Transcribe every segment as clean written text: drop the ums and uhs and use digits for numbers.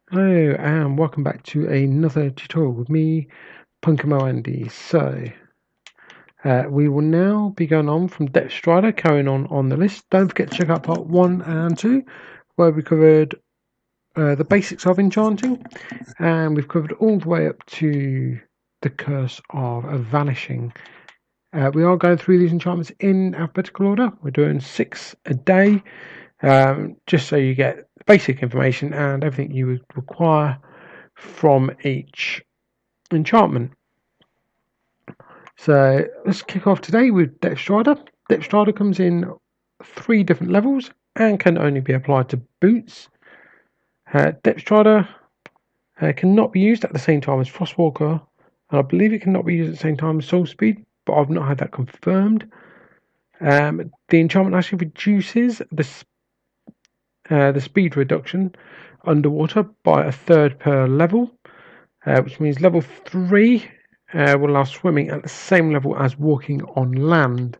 Hello and welcome back to another tutorial with me, Punkamo Andy. We will now be going on from Depth Strider, carrying on the list. Don't forget to check out part 1 and 2, where we covered the basics of enchanting, and we've covered all the way up to the curse of vanishing. We are going through these enchantments in alphabetical order. We're doing 6 a day, just so you get basic information and everything you would require from each enchantment. So let's kick off today with Depth Strider. Depth Strider comes in 3 different levels and can only be applied to boots. Depth Strider cannot be used at the same time as Frostwalker, and I believe it cannot be used at the same time as Soul Speed, but I've not had that confirmed. The enchantment actually reduces the speed reduction underwater by a third per level, which means level 3 will allow swimming at the same level as walking on land.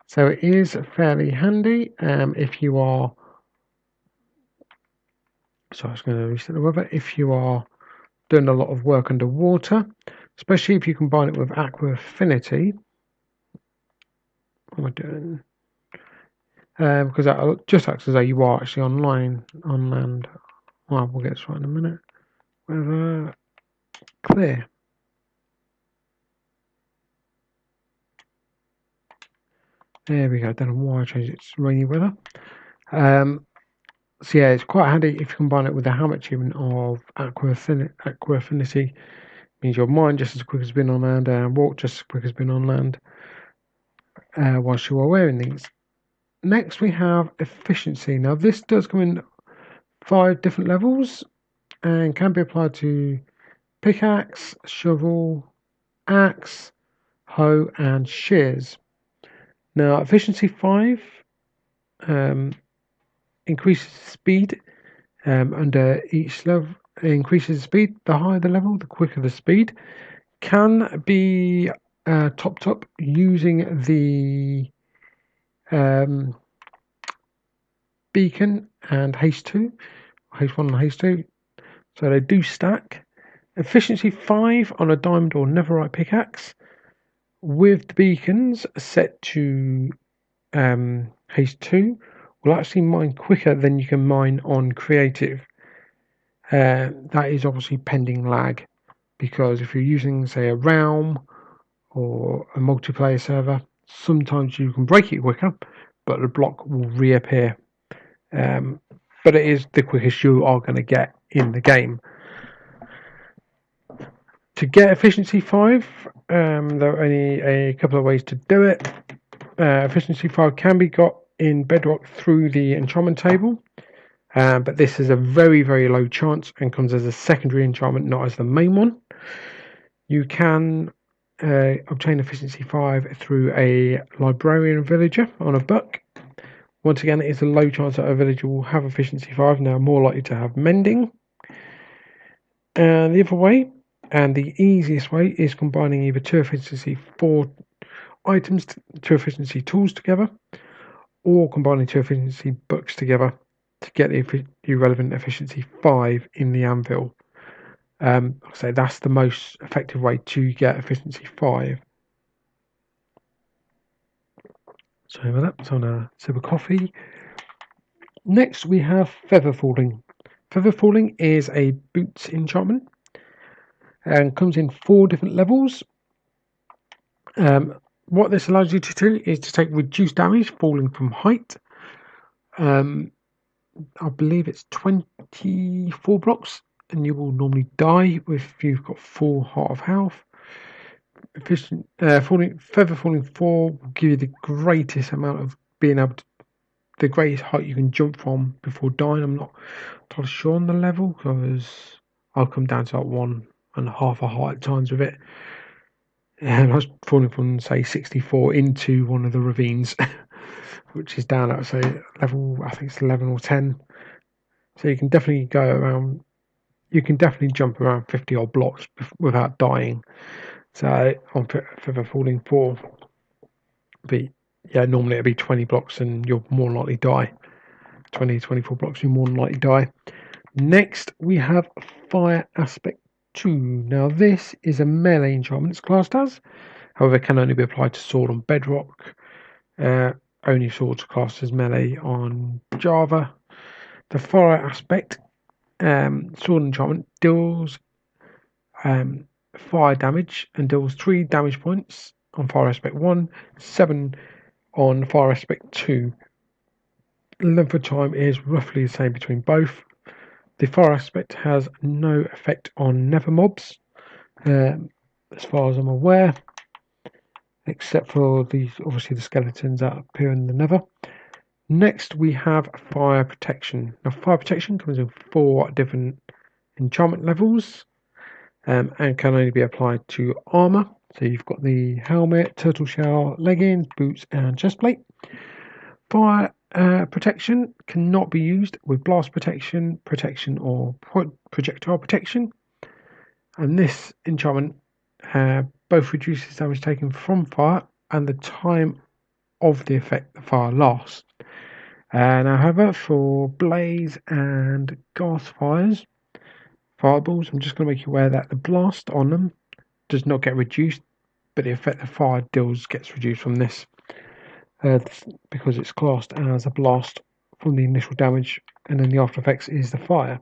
So it is fairly handy if you are. So I was going to reset the weather. If you are doing a lot of work underwater, especially if you combine it with Aqua Affinity. What am I doing? Because that just acts as though you are actually on land. Well, we'll get this right in a minute. Weather clear. There we go. Don't know why I changed it to rainy weather. So yeah, it's quite handy if you combine it with the helmet achievement of Aqua Affinity. Means your mind just as quick as being on land and walk just as quick as being on land whilst you are wearing these. Next we have Efficiency. Now this does come in 5 different levels and can be applied to pickaxe, shovel, axe, hoe and shears. Now Efficiency 5 increases speed under each level. It increases speed. The higher the level, the quicker the speed. Can be topped up using the beacon and haste 2, haste 1 and haste 2. So they do stack. Efficiency 5 on a diamond or netherite pickaxe with the beacons set to haste 2 will actually mine quicker than you can mine on creative. That is obviously pending lag, because if you're using, say, a realm or a multiplayer server, sometimes you can break it quicker, but the block will reappear. But it is the quickest you are going to get in the game. To get Efficiency 5, there are only a couple of ways to do it. Efficiency 5 can be got in Bedrock through the enchantment table, but this is a very, very low chance and comes as a secondary enchantment, not as the main one. You can obtain Efficiency 5 through a librarian villager on a buck. Once again, it is a low chance that a villager will have Efficiency 5, now more likely to have mending. And the other way, and the easiest way, is combining either 2 Efficiency 4 items, 2 Efficiency tools together, or combining 2 Efficiency books together to get the relevant Efficiency 5 in the anvil. So that's the most effective way to get Efficiency 5. Sorry about that. So I'm going to sip a coffee. Next we have Feather Falling. Feather Falling is a boots enchantment and comes in 4 different levels. What this allows you to do is to take reduced damage falling from height. I believe it's 24 blocks, and you will normally die if you've got full heart of health. Feather Falling 4 will give you the greatest amount of being able to, the greatest height you can jump from before dying. I'm not totally sure on the level because I'll come down to like 1.5 a height at times with it. And I was falling from, say, 64 into one of the ravines, which is down at, say, level, I think it's 11 or 10. So you can definitely go around, you can definitely jump around 50 odd blocks without dying. So on Feather Falling 4, but yeah, normally it'd be 20 blocks and you'll more than likely die. 20, 24 blocks, you'll more than likely die. Next, we have Fire Aspect 2. Now, this is a melee enchantment it's classed as. However, it can only be applied to sword on bedrock. Only swords classed as melee on Java. The Fire Aspect sword enchantment deals fire damage and deals 3 damage points on Fire Aspect 1, 7 on Fire Aspect 2. Length of time is roughly the same between both. The Fire Aspect has no effect on nether mobs, as far as I'm aware, except for obviously the skeletons that appear in the nether. Next, we have Fire Protection. Now, Fire Protection comes in 4 different enchantment levels and can only be applied to armor. So you've got the helmet, turtle shell, leggings, boots, and chestplate. Fire protection cannot be used with blast protection, or projectile protection. And this enchantment both reduces damage taken from fire and the time of the effect the fire lasts. Now, however, for blaze and gas fireballs, I'm just going to make you aware that the blast on them does not get reduced, but the effect the fire deals gets reduced from this. Because it's classed as a blast from the initial damage, and then the after effects is the fire.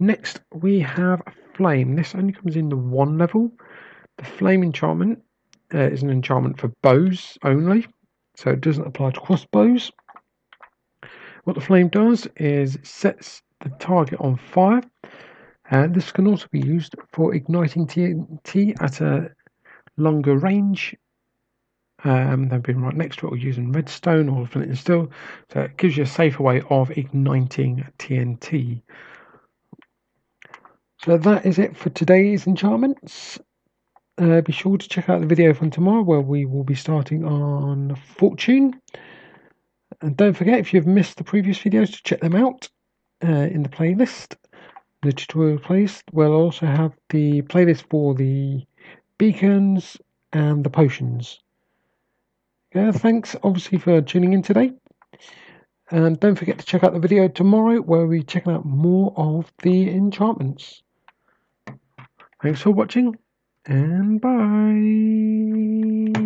Next, we have Flame. This only comes in the 1 level. The Flame enchantment is an enchantment for bows only, so it doesn't apply to crossbows. What the Flame does is it sets the target on fire, and this can also be used for igniting TNT at a longer range. They've been right next to it, or using redstone or flint and steel, so it gives you a safer way of igniting TNT. So that is it for today's enchantments. Be sure to check out the video from tomorrow where we will be starting on Fortune. And don't forget, if you've missed the previous videos, to check them out in the playlist, the tutorial playlist. We'll also have the playlist for the beacons and the potions. Thanks obviously for tuning in today, and don't forget to check out the video tomorrow where we're checking out more of the enchantments. Thanks for watching, and bye.